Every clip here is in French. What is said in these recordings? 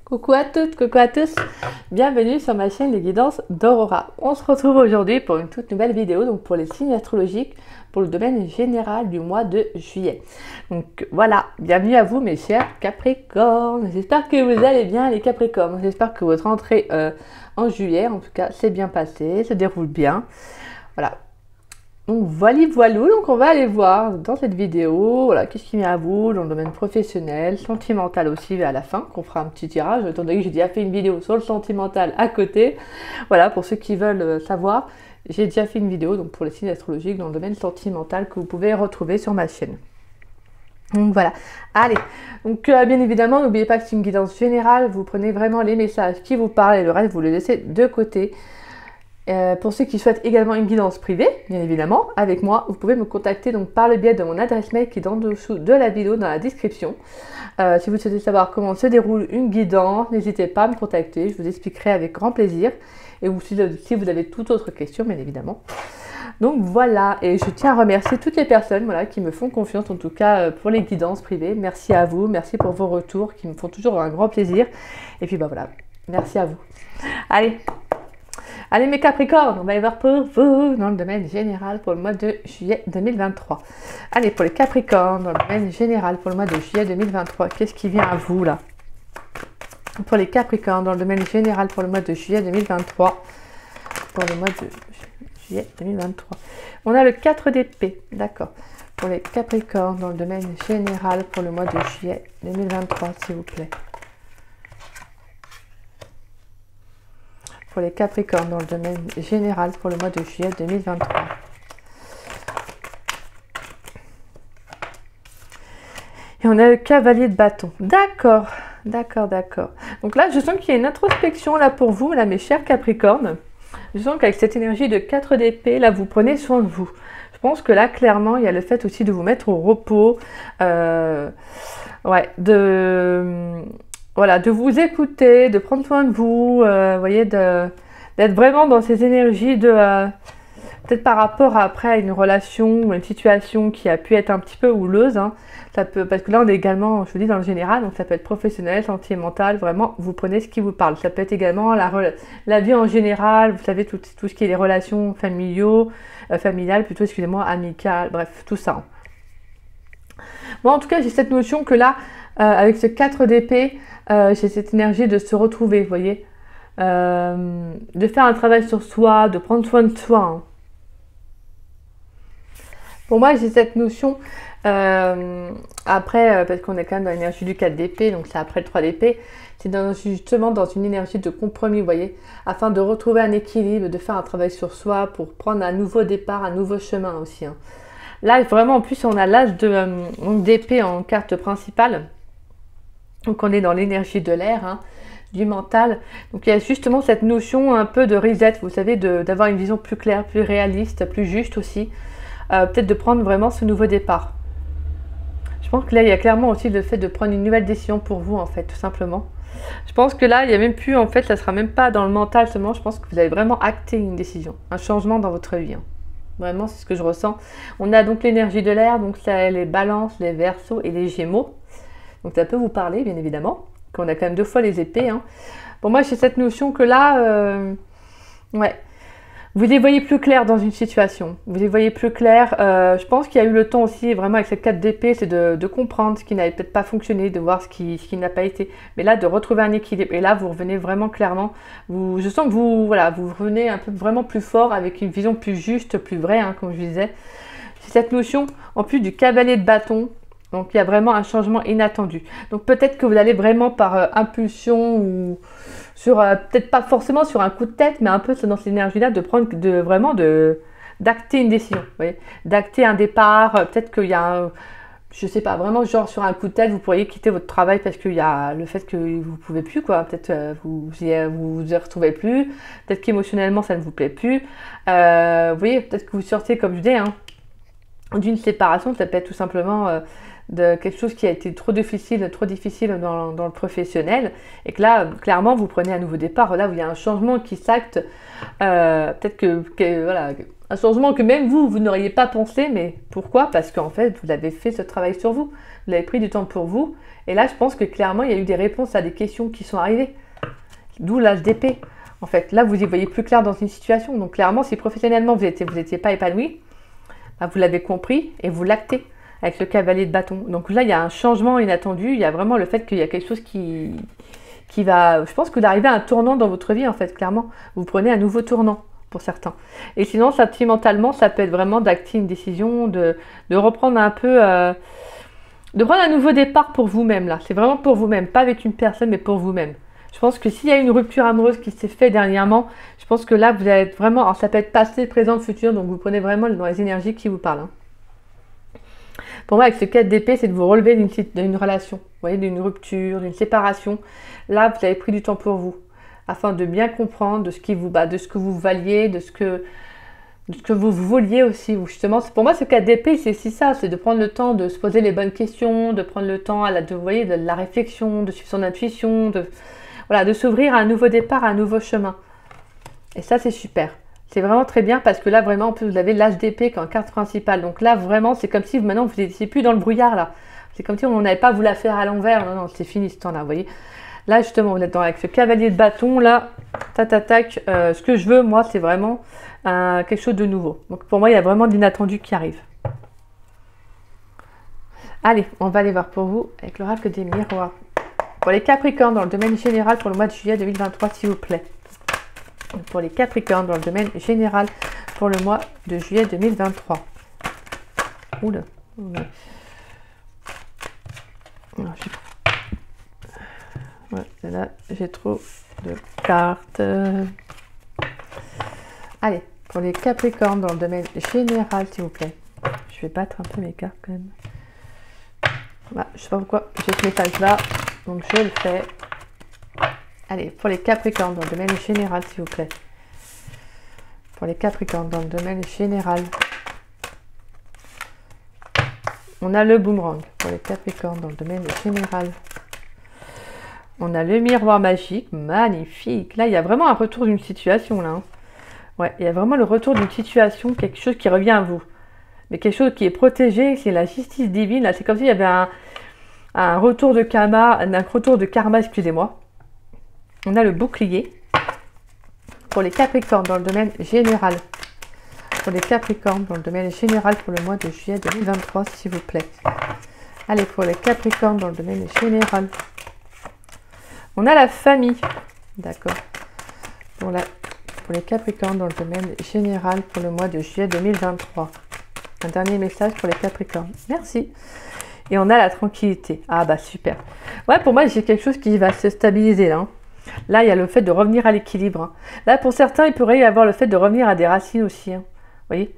Coucou à toutes, coucou à tous, bienvenue sur ma chaîne de guidance d'Aurora. On se retrouve aujourd'hui pour une toute nouvelle vidéo, donc pour les signes astrologiques, pour le domaine général du mois de juillet. Donc voilà, bienvenue à vous mes chers Capricornes, j'espère que vous allez bien les Capricornes, j'espère que votre rentrée en juillet, en tout cas, s'est bien passée, se déroule bien, voilà. Donc voilà, donc on va aller voir dans cette vidéo, voilà, qu'est-ce qui vient à vous dans le domaine professionnel, sentimental aussi à la fin, qu'on fera un petit tirage, étant donné que j'ai déjà fait une vidéo sur le sentimental à côté. Voilà, pour ceux qui veulent savoir, j'ai déjà fait une vidéo donc pour les signes astrologiques dans le domaine sentimental que vous pouvez retrouver sur ma chaîne. Donc voilà, allez, donc bien évidemment, n'oubliez pas que c'est une guidance générale, vous prenez vraiment les messages qui vous parlent et le reste, vous les laissez de côté. Pour ceux qui souhaitent également une guidance privée, bien évidemment, avec moi, vous pouvez me contacter donc par le biais de mon adresse mail qui est en dessous de la vidéo, dans la description. Si vous souhaitez savoir comment se déroule une guidance, n'hésitez pas à me contacter, je vous expliquerai avec grand plaisir. Et si vous avez toute autre question, bien évidemment. Donc voilà, et je tiens à remercier toutes les personnes voilà, qui me font confiance, en tout cas pour les guidances privées. Merci à vous, merci pour vos retours qui me font toujours un grand plaisir. Et puis bah voilà, merci à vous. Allez mes Capricornes, on va y voir pour vous dans le domaine général pour le mois de juillet 2023. Allez, pour les Capricornes, dans le domaine général pour le mois de juillet 2023, qu'est-ce qui vient à vous là? Pour les Capricornes, dans le domaine général pour le mois de juillet 2023, pour le mois de juillet 2023. On a le 4 d'épée, d'accord. Pour les Capricornes, dans le domaine général pour le mois de juillet 2023, s'il vous plaît. Pour les Capricornes dans le domaine général pour le mois de juillet 2023. Et on a le cavalier de bâton. D'accord, d'accord, d'accord. Donc là, je sens qu'il y a une introspection là pour vous, là, mes chers Capricornes. Je sens qu'avec cette énergie de 4 d'épée, là, vous prenez soin de vous. Je pense que là, clairement, il y a le fait aussi de vous mettre au repos. Voilà, de vous écouter, de prendre soin de vous, voyez, d'être vraiment dans ces énergies de peut-être par rapport à une relation ou une situation qui a pu être un petit peu houleuse, hein, ça peut, parce que là on est également, je vous dis dans le général, donc ça peut être professionnel, sentimental, vraiment vous prenez ce qui vous parle. Ça peut être également la vie en général, vous savez tout ce qui est les relations familiales plutôt, excusez-moi, amicales, bref, tout ça. Bon, en tout cas j'ai cette notion que là, avec ce 4 d'épée, j'ai cette énergie de se retrouver, vous voyez, de faire un travail sur soi, de prendre soin de soi. Hein. Pour moi, j'ai cette notion, après, parce qu'on est quand même dans l'énergie du 4 d'épée, donc c'est après le 3 d'épée, c'est justement dans une énergie de compromis, vous voyez, afin de retrouver un équilibre, de faire un travail sur soi pour prendre un nouveau départ, un nouveau chemin aussi. Hein. Là, vraiment, en plus, on a l'as d'épée en carte principale. Donc on est dans l'énergie de l'air, hein, du mental. Donc il y a justement cette notion un peu de reset, vous savez, d'avoir une vision plus claire, plus réaliste, plus juste aussi. Peut-être de prendre vraiment ce nouveau départ. Je pense que là, il y a clairement aussi le fait de prendre une nouvelle décision pour vous, en fait, tout simplement. Je pense que là, il n'y a même plus, en fait, ça ne sera même pas dans le mental seulement. Je pense que vous allez vraiment acter une décision, un changement dans votre vie. Hein. Vraiment, c'est ce que je ressens. On a donc l'énergie de l'air, donc ça, les balances, les verseaux et les gémeaux. Donc ça peut vous parler, bien évidemment, qu'on a quand même 2 fois les épées. Hein. Pour moi, j'ai cette notion que là, ouais, vous y voyez plus clair dans une situation. Vous y voyez plus clair. Je pense qu'il y a eu le temps aussi, vraiment, avec cette 4 d'épée, c'est de comprendre ce qui n'avait peut-être pas fonctionné, de voir ce qui n'a pas été. Mais là, de retrouver un équilibre. Et là, vous revenez vraiment clairement. Je sens que vous revenez un peu vraiment plus fort, avec une vision plus juste, plus vraie, hein, comme je disais. C'est cette notion, en plus du cavalier de bâton. Donc, il y a vraiment un changement inattendu. Donc, peut-être que vous allez vraiment par impulsion ou sur, peut-être pas forcément sur un coup de tête, mais un peu dans cette énergie-là, d'acter une décision. Vous voyez, d'acter un départ. Peut-être qu'il y a je sais pas, vraiment genre sur un coup de tête, vous pourriez quitter votre travail parce qu'il y a le fait que vous pouvez plus, quoi. Peut-être vous y retrouvez plus. Peut-être qu'émotionnellement, ça ne vous plaît plus. Vous voyez, peut-être que vous sortez, comme je dis, hein, d'une séparation. Ça peut être tout simplement de quelque chose qui a été trop difficile dans le professionnel, et que là, clairement, vous prenez un nouveau départ. Là où il y a un changement qui s'acte, peut-être que voilà, Un changement que même vous, vous n'auriez pas pensé, mais pourquoi? Parce qu'en fait, vous avez fait ce travail sur vous. Vous avez pris du temps pour vous. Et là, je pense que clairement, il y a eu des réponses à des questions qui sont arrivées. D'où l'âge d'épée. En fait, là, vous y voyez plus clair dans une situation. Donc, clairement, si professionnellement, vous n'étiez pas épanoui, bah, vous l'avez compris et vous l'actez avec le cavalier de bâton. Donc là, il y a un changement inattendu. Il y a vraiment le fait qu'il y a quelque chose qui va... Je pense que vous arrivez à un tournant dans votre vie, en fait, clairement. Vous prenez un nouveau tournant pour certains. Et sinon, sentimentalement, ça peut être vraiment d'acter une décision, de reprendre un peu... de prendre un nouveau départ pour vous-même, là. C'est vraiment pour vous-même. Pas avec une personne, mais pour vous-même. Je pense que s'il y a une rupture amoureuse qui s'est faite dernièrement, je pense que là, vous allez être vraiment... Alors, ça peut être passé, présent, futur. Donc, vous prenez vraiment dans les énergies qui vous parlent. Hein. Pour moi, avec ce 4 d'épée, c'est de vous relever d'une relation. Vous voyez, d'une rupture, d'une séparation. Là, vous avez pris du temps pour vous. Afin de bien comprendre de ce qui vous bat, de ce que vous valiez, de ce que vous vouliez aussi. Justement, pour moi, ce 4 d'épée, c'est ça. C'est de prendre le temps de se poser les bonnes questions, de prendre le temps vous voyez, de la réflexion, de suivre son intuition, de s'ouvrir à un nouveau départ, à un nouveau chemin. Et ça, c'est super. C'est vraiment très bien parce que là, vraiment, en plus, vous avez l'âge d'épée comme carte principale. Donc là, vraiment, c'est comme si maintenant, vous n'étiez plus dans le brouillard, là. C'est comme si on n'avait pas à vous la faire à l'envers. Non, non, c'est fini ce temps-là, vous voyez. Là, justement, vous êtes avec ce cavalier de bâton, là, tac. Ce que je veux, moi, c'est vraiment quelque chose de nouveau. Donc, pour moi, il y a vraiment de l'inattendu qui arrive. Allez, on va aller voir pour vous avec l'oracle des miroirs. Pour les Capricornes, dans le domaine général, pour le mois de juillet 2023, s'il vous plaît. Pour les Capricornes, dans le domaine général, pour le mois de juillet 2023. Oula. Là, j'ai trop de cartes. Allez, pour les Capricornes, dans le domaine général, s'il vous plaît. Je vais battre un peu mes cartes quand même. Bah, je sais pas pourquoi j'ai ce message là, donc je le fais. Allez, pour les Capricornes, dans le domaine général, s'il vous plaît. Pour les Capricornes, dans le domaine général. On a le boomerang. Pour les Capricornes, dans le domaine général. On a le miroir magique. Magnifique. Là, il y a vraiment un retour d'une situation, là. Hein. Ouais, il y a vraiment le retour d'une situation, quelque chose qui revient à vous. Mais quelque chose qui est protégé, c'est la justice divine. Là, c'est comme s'il y avait un retour de karma, excusez-moi. On a le bouclier. Pour les Capricornes, dans le domaine général. Pour les Capricornes, dans le domaine général, pour le mois de juillet 2023, s'il vous plaît. Allez, pour les Capricornes, dans le domaine général. On a la famille. D'accord. Pour les Capricornes, dans le domaine général, pour le mois de juillet 2023. Un dernier message pour les Capricornes. Merci. Et on a la tranquillité. Ah bah super. Ouais, pour moi, j'ai quelque chose qui va se stabiliser là. Hein. Là, il y a le fait de revenir à l'équilibre. Hein. Là, pour certains, il pourrait y avoir le fait de revenir à des racines aussi. Hein. Vous voyez?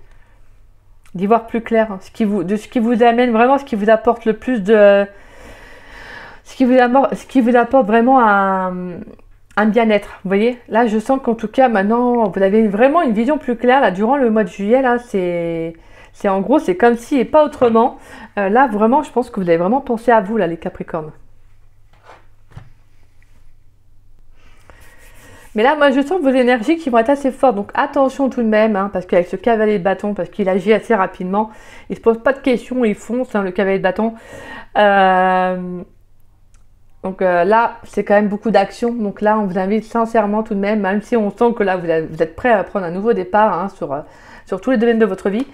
D'y voir plus clair. Hein. Ce qui vous amène vraiment, ce qui vous apporte le plus de... Ce qui vous apporte vraiment un bien-être. Vous voyez? Là, je sens qu'en tout cas, maintenant, vous avez vraiment une vision plus claire. Là, durant le mois de juillet, là, c'est en gros, c'est comme si et pas autrement. Là, vraiment, je pense que vous avez vraiment pensé à vous, là, les Capricornes. Mais là, moi, je sens vos énergies qui vont être assez fortes. Donc, attention tout de même, hein, parce qu'avec ce cavalier de bâton, parce qu'il agit assez rapidement, il ne se pose pas de questions, il fonce, hein, le cavalier de bâton. Donc là, c'est quand même beaucoup d'action. Donc là, on vous invite sincèrement tout de même si on sent que là, vous êtes prêt à prendre un nouveau départ hein, sur tous les domaines de votre vie.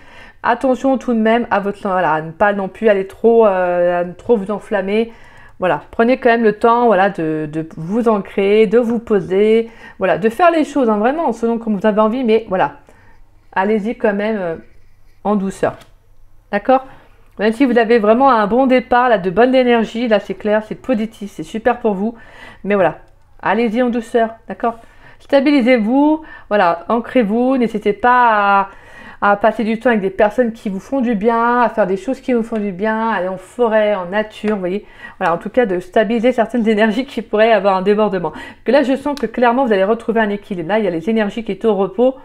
Attention tout de même à ne pas non plus aller trop vous enflammer. Voilà, prenez quand même le temps de vous ancrer, de vous poser, voilà, de faire les choses hein, vraiment selon comme vous avez envie, mais voilà, allez-y quand même en douceur. D'accord? Même si vous avez vraiment un bon départ, là, de bonne énergie, là c'est clair, c'est positif, c'est super pour vous, mais voilà, allez-y en douceur, d'accord? Stabilisez-vous, voilà, ancrez-vous, n'hésitez pas à passer du temps avec des personnes qui vous font du bien, à faire des choses qui vous font du bien, aller en forêt, en nature, vous voyez. Voilà, en tout cas, de stabiliser certaines énergies qui pourraient avoir un débordement. Que là, je sens que clairement, vous allez retrouver un équilibre. Là, il y a les énergies qui étaient au repos.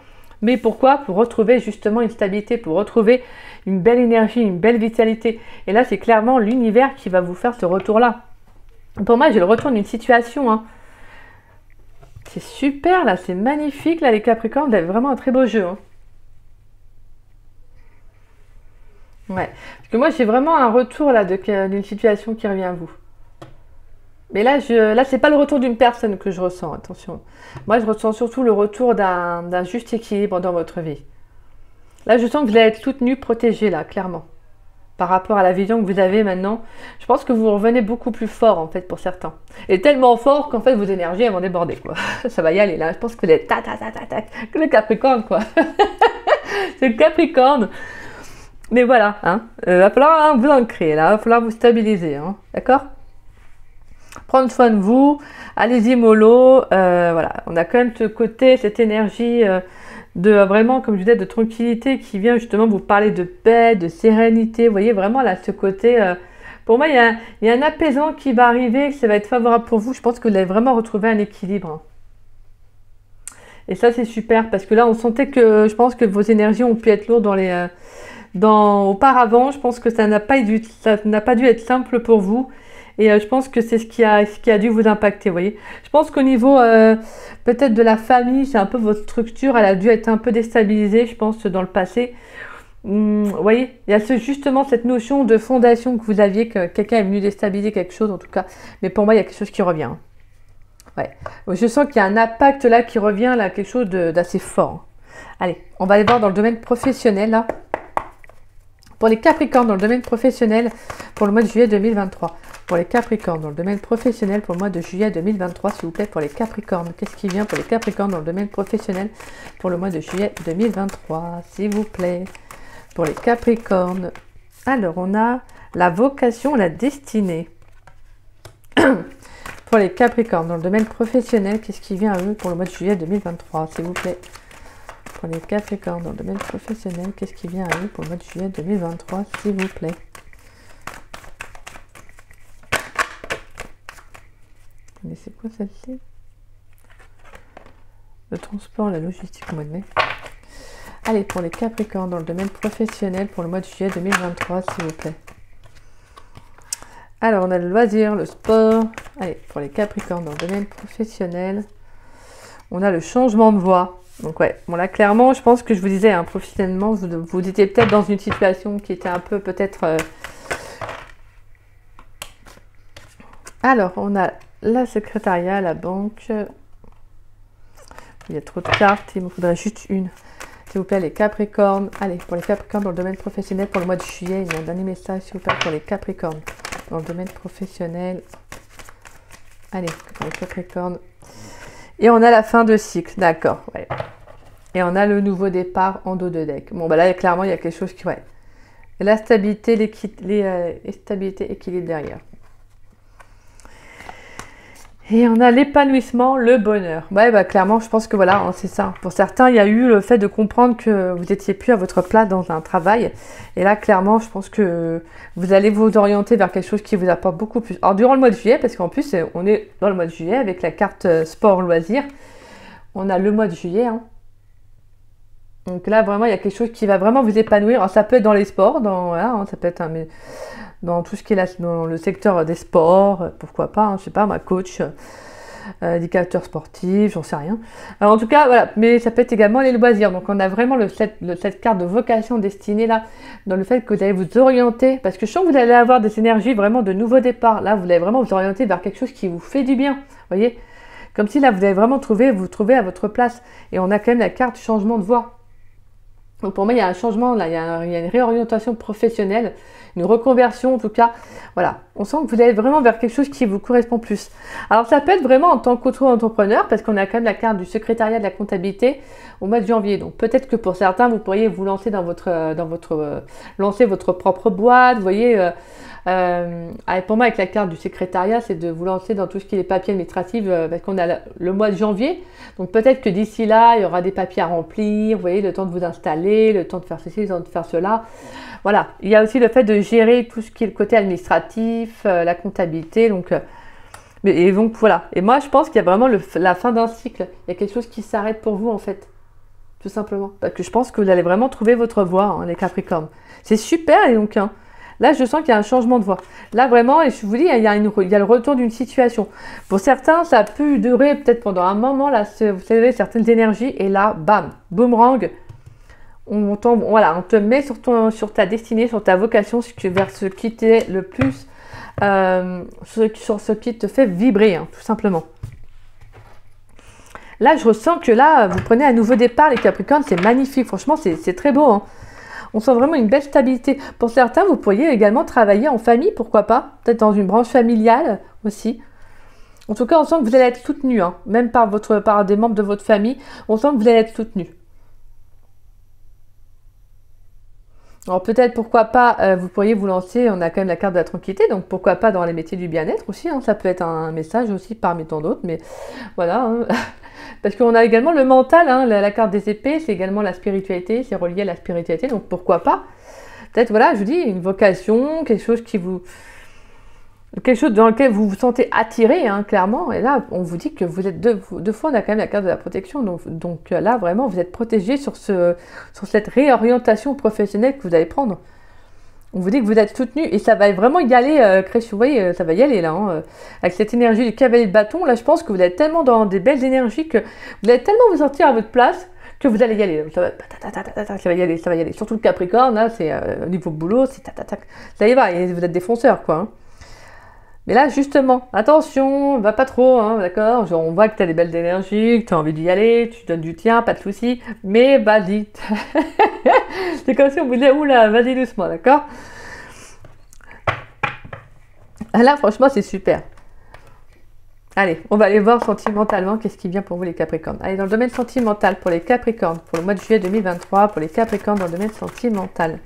Mais pourquoi? Pour retrouver justement une stabilité, pour retrouver une belle énergie, une belle vitalité. Et là, c'est clairement l'univers qui va vous faire ce retour-là. Pour moi, j'ai le retour d'une situation. Hein. C'est super, là, c'est magnifique. Là, les Capricornes, vous avez vraiment un très beau jeu. Hein. Ouais. Parce que moi, j'ai vraiment un retour là d'une situation qui revient à vous. Mais là, c'est pas le retour d'une personne que je ressens, attention. Moi, je ressens surtout le retour d'un juste équilibre dans votre vie. Là, je sens que vous allez être soutenu, protégé, là, clairement. Par rapport à la vision que vous avez maintenant, je pense que vous revenez beaucoup plus fort, en fait, pour certains. Et tellement fort qu'en fait, vos énergies, elles vont déborder, quoi. Ça va y aller, là. Je pense que vous êtes que le Capricorne, quoi. C'est le Capricorne. Mais voilà, hein. Va falloir vous ancrer, là. Va falloir vous stabiliser, hein. D'accord? Prendre soin de vous, allez-y mollo, voilà, on a quand même ce côté, cette énergie de vraiment, comme je disais, de tranquillité qui vient justement vous parler de paix, de sérénité, vous voyez vraiment là ce côté, pour moi il y a un apaisant qui va arriver, ça va être favorable pour vous, je pense que vous allez vraiment retrouver un équilibre. Et ça c'est super, parce que là on sentait que, je pense que vos énergies ont pu être lourdes auparavant, je pense que ça n'a pas dû être simple pour vous. Et je pense que c'est ce qui a dû vous impacter, vous voyez. Je pense qu'au niveau peut-être de la famille, c'est un peu votre structure, elle a dû être un peu déstabilisée, je pense, dans le passé. Vous voyez, il y a justement cette notion de fondation que vous aviez, que quelqu'un est venu déstabiliser quelque chose en tout cas. Mais pour moi, il y a quelque chose qui revient. Ouais. Je sens qu'il y a un impact là qui revient, là, quelque chose d'assez fort. Allez, on va aller voir dans le domaine professionnel, là. Pour les Capricornes dans le domaine professionnel pour le mois de juillet 2023. Pour les Capricornes dans le domaine professionnel pour le mois de juillet 2023, s'il vous plaît, pour les Capricornes. Qu'est-ce qui vient pour les Capricornes dans le domaine professionnel pour le mois de juillet 2023, s'il vous plaît, pour les Capricornes. Alors, on a la vocation, la destinée. Pour les Capricornes dans le domaine professionnel, qu'est-ce qui vient à eux pour le mois de juillet 2023, s'il vous plaît? Pour les Capricornes dans le domaine professionnel, qu'est-ce qui vient à eux pour le mois de juillet 2023, s'il vous plaît? Mais c'est quoi celle-ci? Le transport, la logistique au mois de mai. Allez, pour les Capricornes dans le domaine professionnel pour le mois de juillet 2023, s'il vous plaît. Alors, on a le loisir, le sport. Allez, pour les Capricornes dans le domaine professionnel, on a le changement de voie. Donc ouais, bon là clairement, je pense que je vous disais, hein, professionnellement, vous étiez peut-être dans une situation qui était un peu peut-être... Alors, on a la secrétariat, la banque. Il y a trop de cartes, il me faudrait juste une. S'il vous plaît, les Capricornes. Allez, pour les Capricornes dans le domaine professionnel, pour le mois de juillet, il y a un dernier message, s'il vous plaît, pour les Capricornes dans le domaine professionnel. Allez, pour les Capricornes. Et on a la fin de cycle, d'accord, ouais. Et on a le nouveau départ en dos de deck. Bon, bah là, clairement, il y a quelque chose qui... Ouais. Et la stabilité, stabilité, équilibre derrière. Et on a l'épanouissement, le bonheur. Ouais, bah clairement, je pense que voilà, hein, c'est ça. Pour certains, il y a eu le fait de comprendre que vous n'étiez plus à votre place dans un travail. Et là, clairement, je pense que vous allez vous orienter vers quelque chose qui vous apporte beaucoup plus. Alors, durant le mois de juillet, parce qu'en plus, on est dans le mois de juillet avec la carte sport loisir. On a le mois de juillet, hein. Donc là, vraiment, il y a quelque chose qui va vraiment vous épanouir. Alors, ça peut être dans les sports, voilà, hein, ça peut être dans tout ce qui est là, dans le secteur des sports, pourquoi pas, hein, je sais pas, ma coach, éducateur sportif, j'en sais rien. Alors, en tout cas, voilà, mais ça peut être également les loisirs. Donc, on a vraiment cette carte de vocation destinée là, dans le fait que vous allez vous orienter, parce que je sens que vous allez avoir des énergies vraiment de nouveau départ. Là, vous allez vraiment vous orienter vers quelque chose qui vous fait du bien, vous voyez. Comme si là, vous allez vraiment vous trouver à votre place. Et on a quand même la carte changement de voie. Donc pour moi, il y a un changement, là, il y a une réorientation professionnelle, une reconversion en tout cas. Voilà, on sent que vous allez vraiment vers quelque chose qui vous correspond plus. Alors ça peut être vraiment en tant qu'auto-entrepreneur, parce qu'on a quand même la carte du secrétariat de la comptabilité au mois de janvier. Donc peut-être que pour certains, vous pourriez vous lancer lancer votre propre boîte, vous voyez. Pour moi, avec la carte du secrétariat, c'est de vous lancer dans tout ce qui est les papiers administratifs, parce qu'on a le mois de janvier. Donc peut-être que d'ici là, il y aura des papiers à remplir, vous voyez, le temps de vous installer, le temps de faire ceci, le temps de faire cela. Voilà, il y a aussi le fait de gérer tout ce qui est le côté administratif, la comptabilité. Donc voilà. Et moi, je pense qu'il y a vraiment la fin d'un cycle. Il y a quelque chose qui s'arrête pour vous, en fait. Tout simplement. Parce que je pense que vous allez vraiment trouver votre voie, hein, les Capricornes. C'est super, et donc... Hein, là, je sens qu'il y a un changement de voie. Là, vraiment, et je vous dis, il y a le retour d'une situation. Pour certains, ça a pu durer peut-être pendant un moment. Là, vous savez, certaines énergies. Et là, bam, boomerang. voilà, on te met sur ta destinée, sur ta vocation, vers ce qui t'est le plus, sur ce qui te fait vibrer, hein, tout simplement. Là, je ressens que là, vous prenez un nouveau départ, les Capricornes, c'est magnifique. Franchement, c'est très beau, hein. On sent vraiment une belle stabilité. Pour certains, vous pourriez également travailler en famille, pourquoi pas. Peut-être dans une branche familiale aussi. En tout cas, on sent que vous allez être soutenu, hein, même par des membres de votre famille. On sent que vous allez être soutenu. Alors peut-être, pourquoi pas, vous pourriez vous lancer, on a quand même la carte de la tranquillité, donc pourquoi pas dans les métiers du bien-être aussi, hein, ça peut être un message aussi parmi tant d'autres, mais voilà. Hein. Parce qu'on a également le mental, hein, la carte des épées, c'est également la spiritualité, c'est relié à la spiritualité, donc pourquoi pas. Peut-être, voilà, je vous dis, une vocation, quelque chose dans lequel vous vous sentez attiré, hein, clairement. Et là, on vous dit que vous êtes deux fois, on a quand même la carte de la protection. Donc là, vraiment, vous êtes protégé sur cette réorientation professionnelle que vous allez prendre. On vous dit que vous êtes soutenu et ça va vraiment y aller, Créchu, vous voyez, ça va y aller là. Hein, avec cette énergie du cavalier de bâton, là, je pense que vous êtes tellement dans des belles énergies que vous allez tellement vous sentir à votre place que vous allez y aller. Ça va y aller, ça va y aller. Surtout le Capricorne, là, c'est au niveau boulot, c'est ça y va, et vous êtes des fonceurs, quoi. Hein. Mais là, justement, attention, va pas trop, hein, d'accord? Genre, on voit que tu as des belles énergies, que tu as envie d'y aller, tu donnes du tien, pas de souci, mais vas-y. C'est comme si on vous disait, oula, vas-y doucement, d'accord? Là, franchement, c'est super. Allez, on va aller voir sentimentalement qu'est-ce qui vient pour vous les Capricornes. Allez, dans le domaine sentimental pour les Capricornes, pour le mois de juillet 2023, pour les Capricornes dans le domaine sentimental.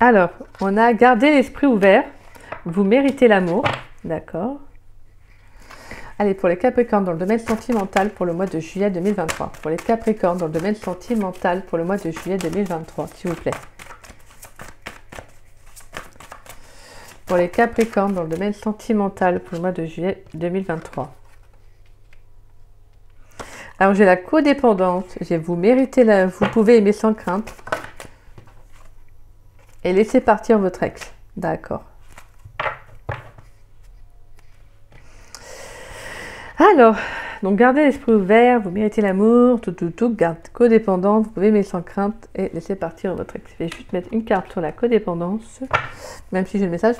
Alors, on a gardé l'esprit ouvert. Vous méritez l'amour. D'accord. Allez, pour les Capricornes dans le domaine sentimental pour le mois de juillet 2023. Pour les Capricornes dans le domaine sentimental pour le mois de juillet 2023, s'il vous plaît. Pour les Capricornes dans le domaine sentimental pour le mois de juillet 2023. Alors, j'ai la codépendance. Vous méritez vous pouvez aimer sans crainte. Et laissez partir votre ex. D'accord. Alors, donc gardez l'esprit ouvert, vous méritez l'amour, tout, garde codépendance, vous pouvez aimer sans crainte et laissez partir votre ex. Je vais juste mettre une carte sur la codépendance, même si j'ai le message,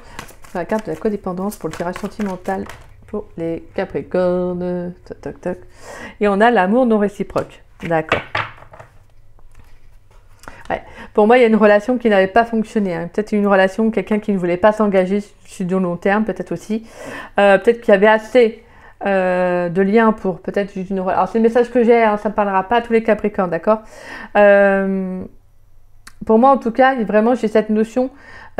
sur la carte de la codépendance pour le tirage sentimental pour les Capricornes. Toc, toc, toc. Et on a l'amour non réciproque. D'accord. Ouais. Pour moi, il y a une relation qui n'avait pas fonctionné. Hein. Peut-être une relation, quelqu'un qui ne voulait pas s'engager sur du long terme, peut-être aussi. Peut-être qu'il y avait assez de liens pour peut-être juste une relation. Alors, c'est le message que j'ai, hein, ça ne parlera pas à tous les Capricornes, d'accord. Pour moi, en tout cas, vraiment, j'ai cette notion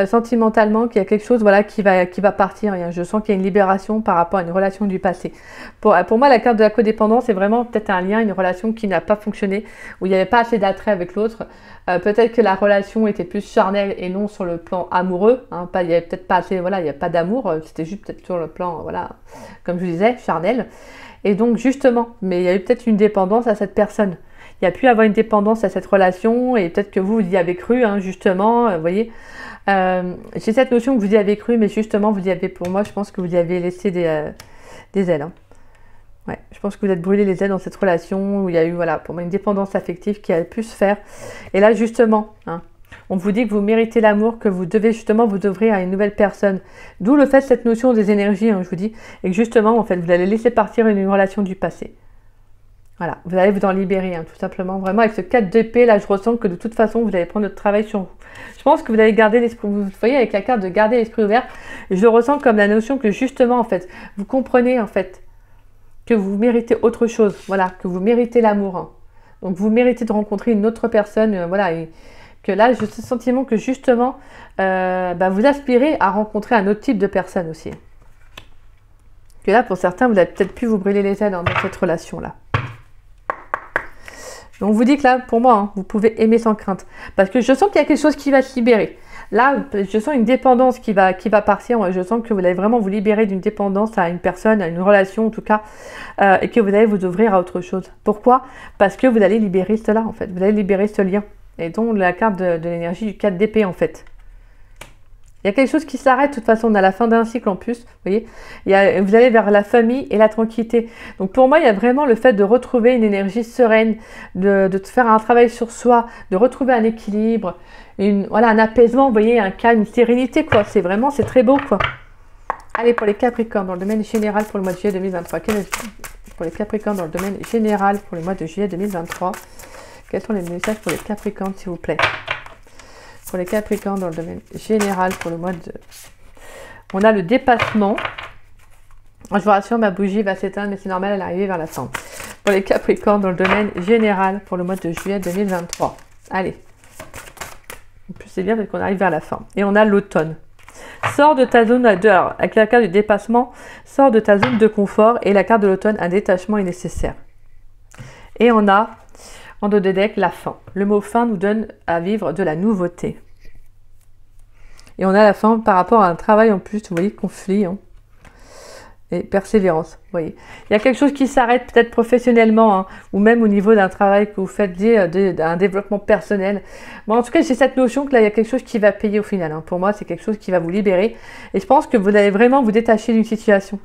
sentimentalement qu'il y a quelque chose voilà, qui va partir. Hein. Je sens qu'il y a une libération par rapport à une relation du passé. Pour moi, la carte de la codépendance, c'est vraiment peut-être un lien, une relation qui n'a pas fonctionné, où il n'y avait pas assez d'attrait avec l'autre. Peut-être que la relation était plus charnelle et non sur le plan amoureux. Hein. Il n'y avait peut-être pas assez, voilà, il n'y a pas d'amour. C'était juste peut-être sur le plan, voilà, comme je vous disais, charnel. Et donc, justement, mais il y a eu peut-être une dépendance à cette personne. Il y a pu avoir une dépendance à cette relation et peut-être que vous y avez cru, hein, justement, vous voyez. J'ai cette notion que vous y avez cru, mais justement, vous y avez, pour moi, je pense que vous y avez laissé des ailes. Hein. Ouais, je pense que vous êtes brûlé les ailes dans cette relation où il y a eu, voilà, pour moi, une dépendance affective qui a pu se faire. Et là, justement, hein, on vous dit que vous méritez l'amour, que vous devez justement vous ouvrir à une nouvelle personne. D'où le fait, cette notion des énergies, hein, je vous dis, et que justement, en fait, vous allez laisser partir une relation du passé. Voilà, vous allez vous en libérer, hein, tout simplement. Vraiment, avec ce 4 d'épée, là, je ressens que de toute façon, vous allez prendre votre travail sur vous. Je pense que vous allez garder l'esprit, vous voyez, avec la carte de garder l'esprit ouvert, je le ressens comme la notion que justement, en fait, vous comprenez, en fait, que vous méritez autre chose, voilà, que vous méritez l'amour. Hein. Donc, vous méritez de rencontrer une autre personne, voilà, et que là, j'ai ce sentiment que justement, vous aspirez à rencontrer un autre type de personne aussi. Que là, pour certains, vous avez peut-être pu vous brûler les ailes dans cette relation-là. Donc, on vous dit que là, pour moi, hein, vous pouvez aimer sans crainte. Parce que je sens qu'il y a quelque chose qui va se libérer. Là, je sens une dépendance qui va partir. Je sens que vous allez vraiment vous libérer d'une dépendance à une personne, à une relation en tout cas. Et que vous allez vous ouvrir à autre chose. Pourquoi? Parce que vous allez libérer cela, en fait. Vous allez libérer ce lien. Et donc, la carte de l'énergie du 4 d'épée, en fait. Il y a quelque chose qui s'arrête, de toute façon, on a la fin d'un cycle en plus, vous voyez. Vous allez vers la famille et la tranquillité. Donc pour moi, il y a vraiment le fait de retrouver une énergie sereine, de faire un travail sur soi, de retrouver un équilibre, voilà, un apaisement, vous voyez, un calme, une sérénité, quoi. C'est vraiment, c'est très beau, quoi. Allez, pour les Capricornes, dans le domaine général pour le mois de juillet 2023, pour les Capricornes, dans le domaine général pour le mois de juillet 2023, quels sont les messages pour les Capricornes, s'il vous plaît? Pour les Capricornes, dans le domaine général pour le mois de... On a le dépassement. Je vous rassure, ma bougie va s'éteindre, mais c'est normal, elle est arrivée vers la fin. Pour les Capricornes, dans le domaine général pour le mois de juillet 2023. Allez. En plus, c'est bien parce qu'on arrive vers la fin. Et on a l'automne. Sors de ta zone de... Alors, avec la carte du dépassement, sors de ta zone de confort. Et la carte de l'automne, un détachement est nécessaire. Et on a... En dos de deck, la fin. Le mot fin nous donne à vivre de la nouveauté. Et on a la fin par rapport à un travail en plus, vous voyez, conflit hein, et persévérance. Vous voyez. Il y a quelque chose qui s'arrête peut-être professionnellement hein, ou même au niveau d'un travail que vous faites, d'un développement personnel. Bon, en tout cas, j'ai cette notion que là, il y a quelque chose qui va payer au final. Hein. Pour moi, c'est quelque chose qui va vous libérer. Et je pense que vous allez vraiment vous détacher d'une situation.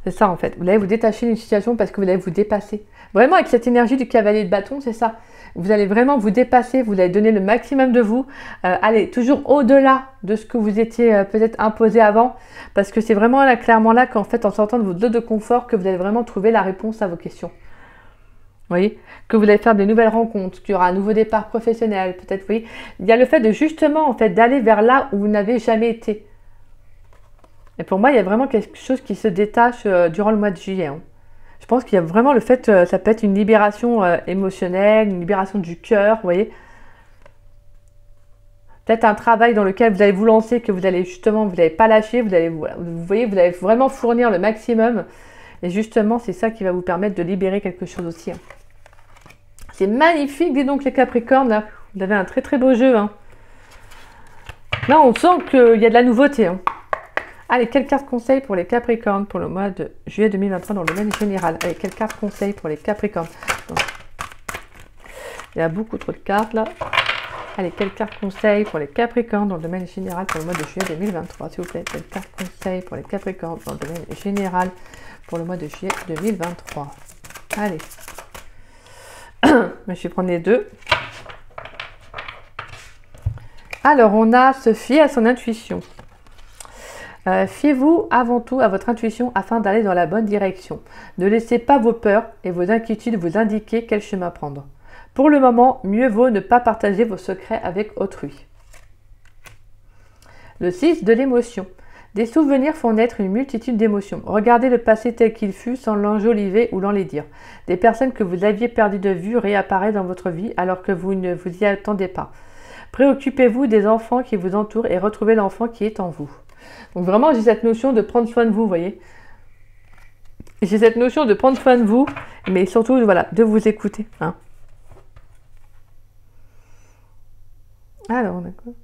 C'est ça en fait. Vous allez vous détacher d'une situation parce que vous allez vous dépasser. Vraiment avec cette énergie du cavalier de bâton, c'est ça. Vous allez vraiment vous dépasser, vous allez donner le maximum de vous. Allez, toujours au-delà de ce que vous étiez peut-être imposé avant. Parce que c'est vraiment là, clairement là qu'en fait, en sortant de vos zones de confort, que vous allez vraiment trouver la réponse à vos questions. Vous voyez, que vous allez faire de nouvelles rencontres, qu'il y aura un nouveau départ professionnel, peut-être, vous voyez. Il y a le fait de justement, en fait, d'aller vers là où vous n'avez jamais été. Et pour moi, il y a vraiment quelque chose qui se détache durant le mois de juillet. Hein. Je pense qu'il y a vraiment le fait, ça peut être une libération émotionnelle, une libération du cœur, vous voyez. Peut-être un travail dans lequel vous allez vous lancer, que vous allez justement, vous n'allez pas lâcher, vous voyez, vous allez vraiment fournir le maximum. Et justement, c'est ça qui va vous permettre de libérer quelque chose aussi. Hein. C'est magnifique, dis donc les Capricornes, là. Vous avez un très très beau jeu. Hein. Là, on sent qu'il y a de la nouveauté. Hein. Allez, quelle carte conseil pour les Capricornes pour le mois de juillet 2023 dans le domaine général? Allez, quelle carte conseil pour les Capricornes? Il y a beaucoup trop de cartes là. Allez, quelle carte conseil pour les Capricornes dans le domaine général pour le mois de juillet 2023? S'il vous plaît, quelle carte conseil pour les Capricornes dans le domaine général pour le mois de juillet 2023? Allez. Je vais prendre les deux. Alors, on a se fier à son intuition. Fiez-vous avant tout à votre intuition afin d'aller dans la bonne direction. Ne laissez pas vos peurs et vos inquiétudes vous indiquer quel chemin prendre. Pour le moment, mieux vaut ne pas partager vos secrets avec autrui. Le 6 de l'émotion. Des souvenirs font naître une multitude d'émotions. Regardez le passé tel qu'il fut sans l'enjoliver ou l'enlaidir. Des personnes que vous aviez perdues de vue réapparaissent dans votre vie alors que vous ne vous y attendez pas. Préoccupez-vous des enfants qui vous entourent et retrouvez l'enfant qui est en vous. Donc vraiment, j'ai cette notion de prendre soin de vous, vous voyez. J'ai cette notion de prendre soin de vous, mais surtout, voilà, de vous écouter. Hein. Alors, d'accord.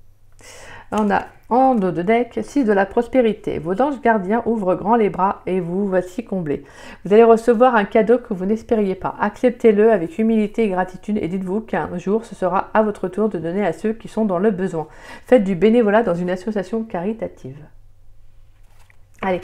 On a en dos de deck 6 de la prospérité. Vos anges gardiens ouvrent grand les bras et vous voici comblés. Vous allez recevoir un cadeau que vous n'espériez pas. Acceptez-le avec humilité et gratitude et dites-vous qu'un jour, ce sera à votre tour de donner à ceux qui sont dans le besoin. Faites du bénévolat dans une association caritative. Allez,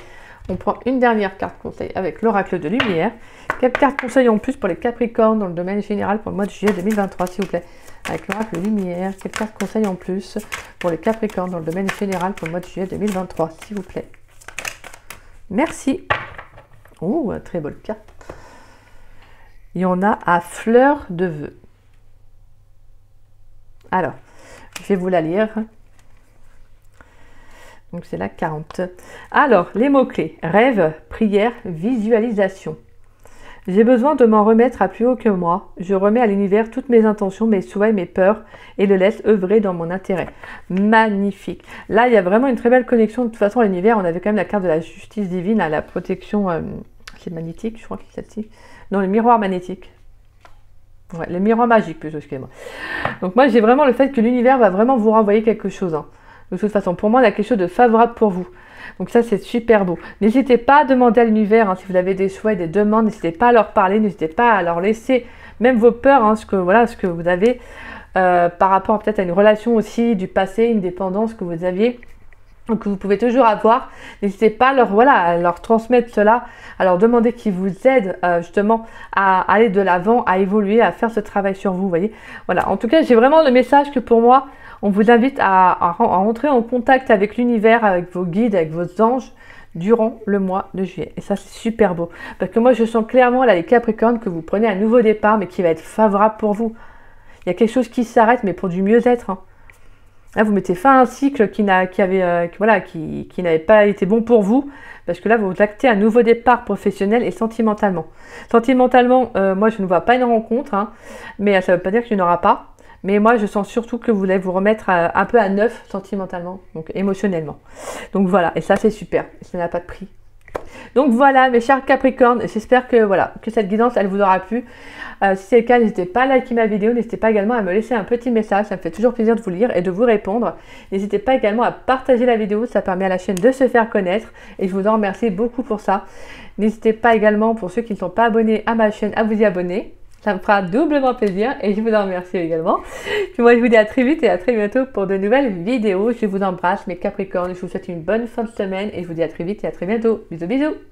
on prend une dernière carte conseil avec l'oracle de lumière. Quelle carte conseil en plus pour les Capricornes dans le domaine général pour le mois de juillet 2023, s'il vous plaît? Avec l'oracle de lumière, quelle carte conseil en plus pour les Capricornes dans le domaine général pour le mois de juillet 2023, s'il vous plaît? Merci. Oh, très bonne carte. Et on a à fleur de vœux. Alors, je vais vous la lire. Donc c'est la 40. Alors, les mots-clés. Rêve, prière, visualisation. J'ai besoin de m'en remettre à plus haut que moi. Je remets à l'univers toutes mes intentions, mes souhaits, mes peurs et le laisse œuvrer dans mon intérêt. Magnifique. Là, il y a vraiment une très belle connexion. De toute façon, à l'univers, on avait quand même la carte de la justice divine, à la protection. C'est magnétique, je crois que c'est celle-ci. Non, le miroir magnétique. Ouais, le miroir magique plutôt, excusez-moi. Donc moi, j'ai vraiment le fait que l'univers va vraiment vous renvoyer quelque chose. Hein. De toute façon, pour moi, il y a quelque chose de favorable pour vous. Donc ça, c'est super beau. N'hésitez pas à demander à l'univers, hein, si vous avez des souhaits, des demandes, n'hésitez pas à leur parler, n'hésitez pas à leur laisser même vos peurs, hein, ce que vous avez. par rapport peut-être à une relation aussi du passé, une dépendance que vous aviez, que vous pouvez toujours avoir. N'hésitez pas à leur transmettre cela, à leur demander qu'ils vous aident justement à aller de l'avant, à évoluer, à faire ce travail sur vous, voyez. Voilà, en tout cas, j'ai vraiment le message que pour moi, on vous invite à rentrer en contact avec l'univers, avec vos guides, avec vos anges, durant le mois de juillet. Et ça, c'est super beau. Parce que moi, je sens clairement, là, les Capricornes, que vous prenez un nouveau départ, mais qui va être favorable pour vous. Il y a quelque chose qui s'arrête, mais pour du mieux-être, hein. Là, vous mettez fin à un cycle qui n'avait pas été bon pour vous, parce que là, vous actez un nouveau départ professionnel et sentimentalement. Sentimentalement, moi, je ne vois pas une rencontre, hein, mais ça ne veut pas dire qu'il n'y en aura pas. Mais moi, je sens surtout que vous allez vous remettre un peu à neuf sentimentalement, donc émotionnellement. Donc voilà, et ça, c'est super. Ça n'a pas de prix. Donc voilà, mes chers Capricornes, j'espère que cette guidance, elle vous aura plu. Si c'est le cas, n'hésitez pas à liker ma vidéo, n'hésitez pas également à me laisser un petit message, ça me fait toujours plaisir de vous lire et de vous répondre. N'hésitez pas également à partager la vidéo, ça permet à la chaîne de se faire connaître et je vous en remercie beaucoup pour ça. N'hésitez pas également, pour ceux qui ne sont pas abonnés à ma chaîne, à vous y abonner. Ça me fera doublement plaisir et je vous en remercie également. Puis moi, je vous dis à très vite et à très bientôt pour de nouvelles vidéos. Je vous embrasse, mes Capricornes. Je vous souhaite une bonne fin de semaine et je vous dis à très vite et à très bientôt. Bisous, bisous.